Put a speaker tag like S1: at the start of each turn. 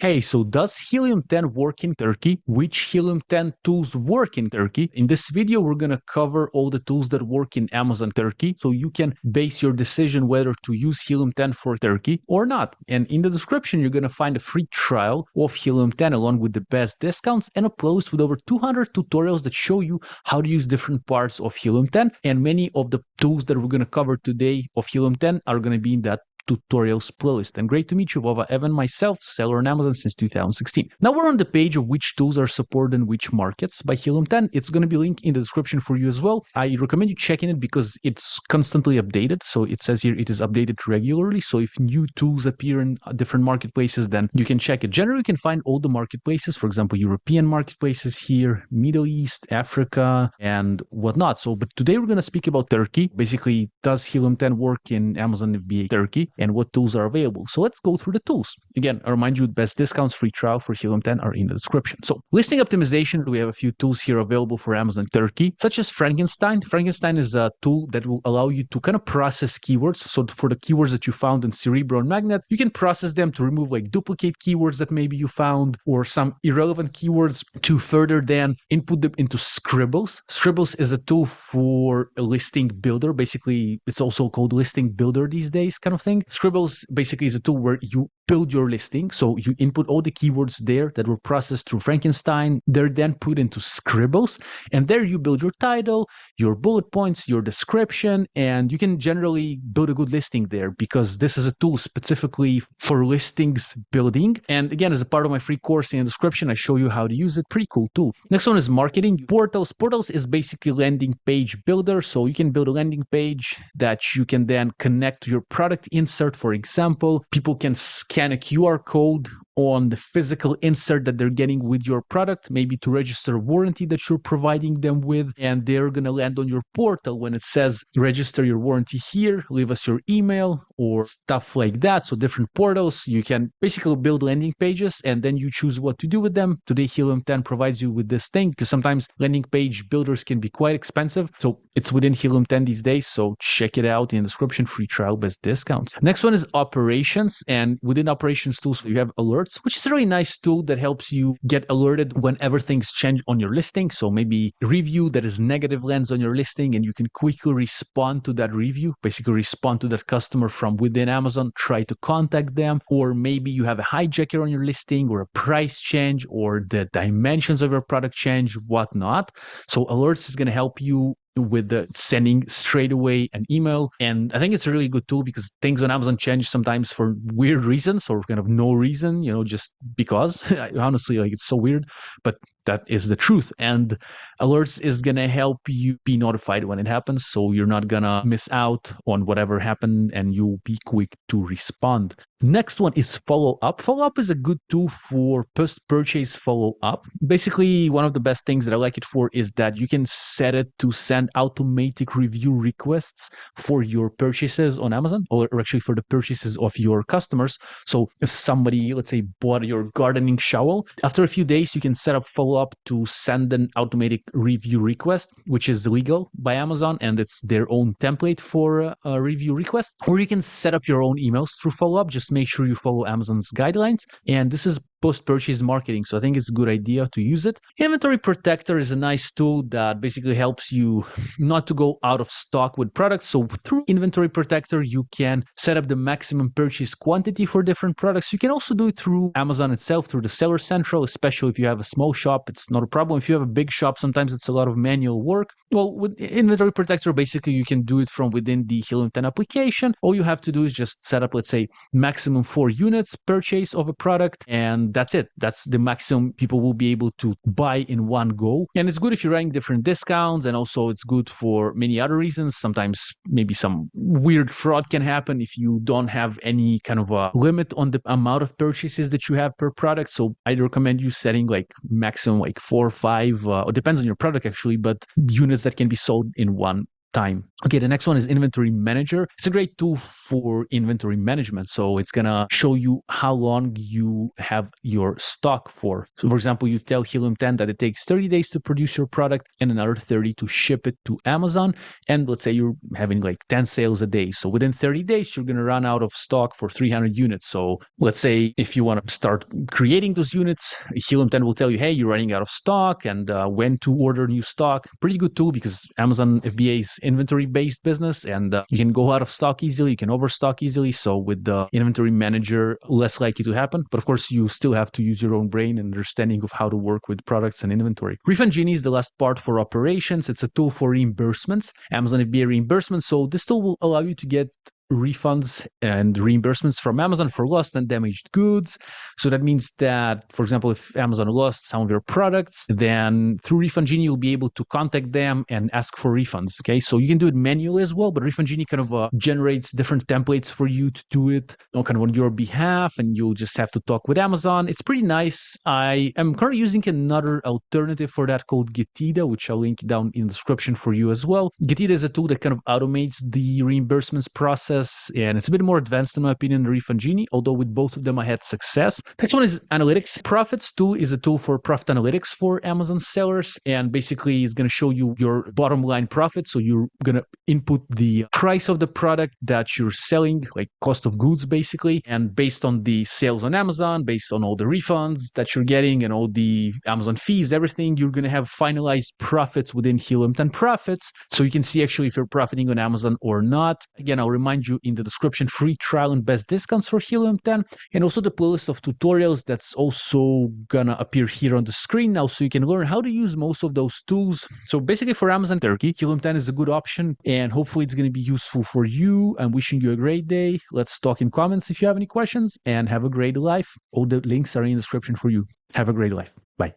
S1: Hey, so does Helium 10 work in Turkey? Which Helium 10 tools work in Turkey? In this video, we're going to cover all the tools that work in Amazon Turkey, so you can base your decision whether to use Helium 10 for Turkey or not. And in the description, you're going to find a free trial of Helium 10 along with the best discounts and a playlist with over 200 tutorials that show you how to use different parts of Helium 10. And many of the tools that we're going to cover today of Helium 10 are going to be in that tutorials playlist. And great to meet you, Vova Evan, myself, seller on Amazon since 2016. Now we're on the page of which tools are supported in which markets by Helium 10. It's going to be linked in the description for you as well. I recommend you checking it because it's constantly updated. So it says here it is updated regularly. So if new tools appear in different marketplaces, then you can check it. Generally, you can find all the marketplaces, for example, European marketplaces here, Middle East, Africa, and whatnot. So, but today we're going to speak about Turkey. Basically, does Helium 10 work in Amazon FBA Turkey? And what tools are available. So let's go through the tools. Again, I remind you, best discounts, free trial for Helium 10 are in the description. So listing optimization, we have a few tools here available for Amazon Turkey, such as Frankenstein. Frankenstein is a tool that will allow you to kind of process keywords. So for the keywords that you found in Cerebro and Magnet, you can process them to remove like duplicate keywords that maybe you found or some irrelevant keywords to further then input them into Scribbles. Scribbles is a tool for a listing builder. Basically, it's also called listing builder these days kind of thing. Scribbles basically is a tool where you build your listing. So you input all the keywords there that were processed through Frankenstein. They're then put into Scribbles. And there you build your title, your bullet points, your description, and you can generally build a good listing there because this is a tool specifically for listings building. And again, as a part of my free course in the description, I show you how to use it. Pretty cool tool. Next one is marketing. Portals. Portals is basically landing page builder. So you can build a landing page that you can then connect to your product insert. For example, people can scan a QR code on the physical insert that they're getting with your product, maybe to register a warranty that you're providing them with, and they're going to land on your portal when it says register your warranty here, leave us your email or stuff like that. So different portals, you can basically build landing pages and then you choose what to do with them. Today Helium 10 provides you with this thing because sometimes landing page builders can be quite expensive. So it's within Helium 10 these days. So check it out in the description, free trial, best discounts. Next one is operations, and within operations tools, you have alerts, which is a really nice tool that helps you get alerted whenever things change on your listing. So maybe a review that is negative lands on your listing and you can quickly respond to that review, basically respond to that customer from within Amazon, try to contact them, or maybe you have a hijacker on your listing or a price change or the dimensions of your product change, whatnot. So alerts is going to help you with the sending straight away an email. And I think it's a really good tool because things on Amazon change sometimes for weird reasons or kind of no reason, just because. Honestly, like it's so weird, but that is the truth. And alerts is going to help you be notified when it happens. So you're not going to miss out on whatever happened and you'll be quick to respond. Next one is follow up. Follow up is a good tool for post-purchase follow up. Basically, one of the best things that I like it for is that you can set it to send automatic review requests for your purchases on Amazon or actually for the purchases of your customers. So if somebody, let's say, bought your gardening shovel, after a few days, you can set up follow up to send an automatic review request, which is legal by Amazon and it's their own template for a review request. Or you can set up your own emails through follow up. Just make sure you follow Amazon's guidelines. And this is post-purchase marketing. So I think it's a good idea to use it. Inventory Protector is a nice tool that basically helps you not to go out of stock with products. So through Inventory Protector, you can set up the maximum purchase quantity for different products. You can also do it through Amazon itself, through the Seller Central, especially if you have a small shop, it's not a problem. If you have a big shop, sometimes it's a lot of manual work. Well, with Inventory Protector, basically you can do it from within the Helium 10 application. All you have to do is just set up, let's say, maximum 4 units purchase of a product, and that's it. That's the maximum people will be able to buy in one go. And it's good if you're running different discounts, and also it's good for many other reasons. Sometimes maybe some weird fraud can happen if you don't have any kind of a limit on the amount of purchases that you have per product. So I'd recommend you setting like maximum like 4 or 5, it depends on your product actually, but units that can be sold in one time. Okay, the next one is Inventory Manager. It's a great tool for inventory management. So it's gonna show you how long you have your stock for. So for example, you tell Helium 10 that it takes 30 days to produce your product and another 30 to ship it to Amazon. And let's say you're having like 10 sales a day. So within 30 days, you're gonna run out of stock for 300 units. So let's say if you want to start creating those units, Helium 10 will tell you, hey, you're running out of stock and when to order new stock. Pretty good tool because Amazon FBA is inventory-based business and you can go out of stock easily, you can overstock easily. So with the inventory manager, less likely to happen. But of course, you still have to use your own brain and understanding of how to work with products and inventory. Refund Genie is the last part for operations. It's a tool for reimbursements, Amazon FBA reimbursements. So this tool will allow you to get refunds and reimbursements from Amazon for lost and damaged goods. So that means that, for example, if Amazon lost some of your products, then through Refund Genie, you'll be able to contact them and ask for refunds. Okay, so you can do it manually as well, but Refund Genie kind of generates different templates for you to do it kind of on your behalf, and you'll just have to talk with Amazon. It's pretty nice. I am currently using another alternative for that called Getida, which I'll link down in the description for you as well. Getida is a tool that kind of automates the reimbursements process, and it's a bit more advanced in my opinion than Refund Genie, although with both of them I had success. Next one is Analytics. Profits tool is a tool for profit analytics for Amazon sellers, and basically it's going to show you your bottom line profit. So you're going to input the price of the product that you're selling, like cost of goods basically, and based on the sales on Amazon, based on all the refunds that you're getting and all the Amazon fees, everything, you're going to have finalized profits within Helium 10 Profits. So you can see actually if you're profiting on Amazon or not. Again, I'll remind you in the description, free trial and best discounts for Helium 10, and also the playlist of tutorials that's also gonna appear here on the screen now, so you can learn how to use most of those tools. So basically for Amazon Turkey, Helium 10 is a good option, and hopefully it's gonna be useful for you. I'm wishing you a great day. Let's talk in comments if you have any questions, and have a great life. All the links are in the description for you. Have a great life. Bye.